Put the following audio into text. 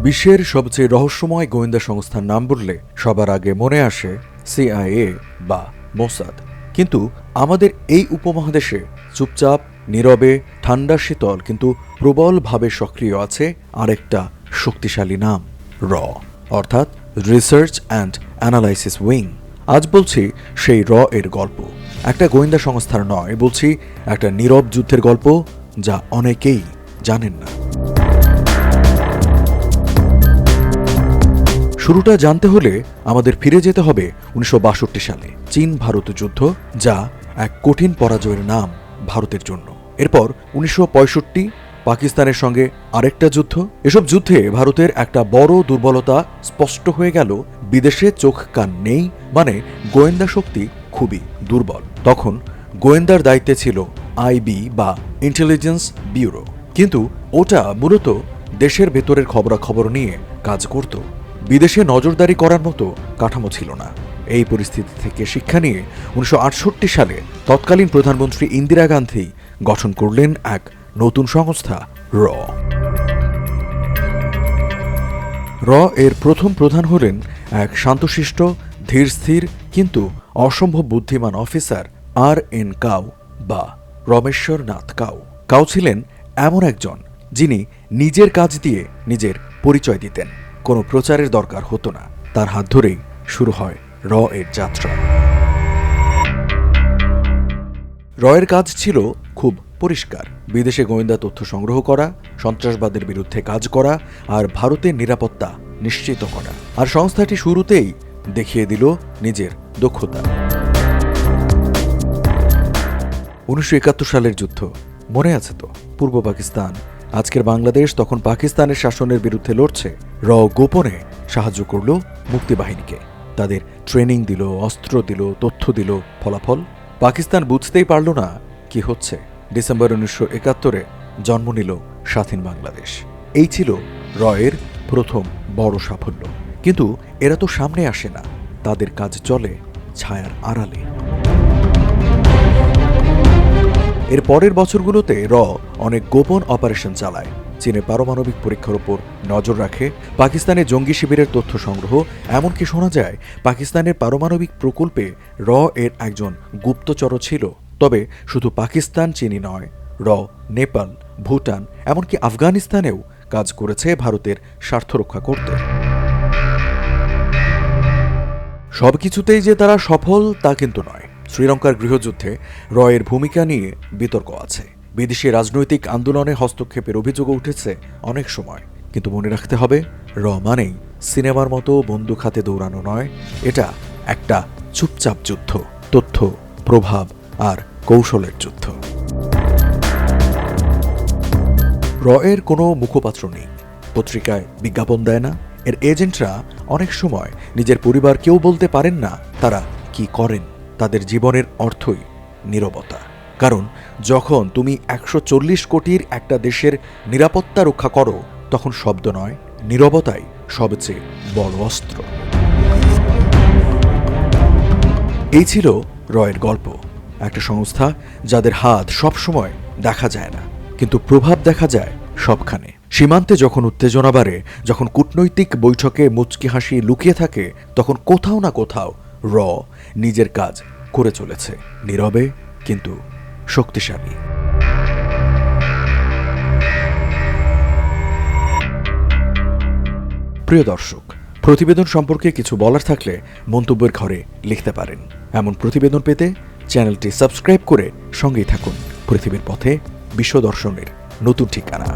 বিশ্বের সবচেয়ে রহস্যময় গোয়েন্দা সংস্থার নাম বললে সবার আগে মনে আসে সিআইএ বা মোসাদ। কিন্তু আমাদের এই উপমহাদেশে চুপচাপ, নীরবে, ঠান্ডা শীতল কিন্তু প্রবলভাবে সক্রিয় আছে আরেকটা শক্তিশালী নাম, র, অর্থাৎ রিসার্চ অ্যান্ড অ্যানালাইসিস উইং। আজ বলছি সেই র এর গল্প। একটা গোয়েন্দা সংস্থার নয়, বলছি একটা নীরব যুদ্ধের গল্প যা অনেকেই জানেন না। শুরুটা জানতে হলে আমাদের ফিরে যেতে হবে 1962 সালে চীন ভারত যুদ্ধ, যা এক কঠিন পরাজয়ের নাম ভারতের জন্য। এরপর 1965 পাকিস্তানের সঙ্গে আরেকটা যুদ্ধ। এসব যুদ্ধে ভারতের একটা বড় দুর্বলতা স্পষ্ট হয়ে গেল, বিদেশে চোখ কান নেই, মানে গোয়েন্দা শক্তি খুবই দুর্বল। তখন গোয়েন্দার দায়িত্বে ছিল আইবি বা ইন্টেলিজেন্স ব্যুরো, কিন্তু ওটা মূলত দেশের ভেতরের খবরাখবর নিয়ে কাজ করত। বিদেশে নজরদারি করার মতো কাঠামো ছিল না। এই পরিস্থিতি থেকে শিক্ষা নিয়ে 1968 সালে তৎকালীন প্রধানমন্ত্রী ইন্দিরা গান্ধী গঠন করলেন এক নতুন সংস্থা, র। র এর প্রথম প্রধান হলেন এক শান্তশিষ্ট, ধীরস্থির কিন্তু অসম্ভব বুদ্ধিমান অফিসার আর.এন. কাউ বা রমেশ্বর নাথ কাউ। কাউ ছিলেন এমন একজন যিনি নিজের কাজ দিয়ে নিজের পরিচয় দিতেন। কোনো প্রচারের দরকার হতো না। তার হাত ধরেই শুরু হয় র এর যাত্রা। র এর কাজ ছিল খুব পরিষ্কার: বিদেশে গোয়েন্দা তথ্য সংগ্রহ করা, সন্ত্রাসবাদের বিরুদ্ধে কাজ করা আর ভারতের নিরাপত্তা নিশ্চিত করা। আর সংস্থাটি শুরুতেই দেখিয়ে দিল নিজের দক্ষতা। 1971 সালের যুদ্ধ মনে আছে তো? পূর্ব পাকিস্তান, আজকের বাংলাদেশ, তখন পাকিস্তানের শাসনের বিরুদ্ধে লড়ছে। র গোপনে সাহায্য করল মুক্তিবাহিনীকে, তাদের ট্রেনিং দিল, অস্ত্র দিল, তথ্য দিল। ফলাফল পাকিস্তান বুঝতেই পারল না কি হচ্ছে। ডিসেম্বর 1971 জন্ম নিল স্বাধীন বাংলাদেশ। এই ছিল র এর প্রথম বড় সাফল্য। কিন্তু এরা তো সামনে আসে না, তাদের কাজ চলে ছায়ার আড়ালে। এর পরের বছরগুলোতে র অনেক গোপন অপারেশন চালায়। চীনে পারমাণবিক পরীক্ষার উপর নজর রাখে, পাকিস্তানে জঙ্গি শিবিরের তথ্য সংগ্রহ। এমনকি শোনা যায় পাকিস্তানের পারমাণবিক প্রকল্পে র এর একজন গুপ্তচরও ছিল। তবে শুধু পাকিস্তান, চীনই নয়, র নেপাল, ভুটান, এমনকি আফগানিস্তানেও কাজ করেছে ভারতের স্বার্থ রক্ষা করতে। সবকিছুতেই যে তারা সফল তা কিন্তু নয়। শ্রীলঙ্কার গৃহযুদ্ধে র এর ভূমিকা নিয়ে বিতর্ক আছে। বিদেশি রাজনৈতিক আন্দোলনে হস্তক্ষেপের অভিযোগও উঠেছে অনেক সময়। কিন্তু মনে রাখতে হবে, র মানেই সিনেমার মতো বন্দুক হাতে দৌড়ানো নয়। এটা একটা চুপচাপ যুদ্ধ, তথ্য, প্রভাব আর কৌশলের যুদ্ধ। র এর কোনো মুখপাত্র নেই, পত্রিকায় বিজ্ঞাপন দেয় না। এর এজেন্টরা অনেক সময় নিজের পরিবারকেও বলতে পারেন না তারা কি করেন। তাদের জীবনের অর্থই নীরবতা। কারণ যখন তুমি 140 কোটির একটা দেশের নিরাপত্তা রক্ষা করো, তখন শব্দ নয়, নীরবতাই সবচেয়ে বড় অস্ত্র। এই ছিল র এর গল্প। একটা সংস্থা যাদের হাত সবসময় দেখা যায় না, কিন্তু প্রভাব দেখা যায় সবখানে। সীমান্তে যখন উত্তেজনা বাড়ে, যখন কূটনৈতিক বৈঠকে মুচকি হাসি লুকিয়ে থাকে, তখন কোথাও না কোথাও র নিজের কাজ করে চলেছে, নীরবে কিন্তু শক্তিশালী। প্রিয় দর্শক, প্রতিবেদন সম্পর্কে কিছু বলার থাকলে মন্তব্যের ঘরে লিখতে পারেন। এমন প্রতিবেদন পেতে চ্যানেলটি সাবস্ক্রাইব করে সঙ্গেই থাকুন। পৃথিবীর পথে বিশ্ব দর্শনের নতুন ঠিকানা।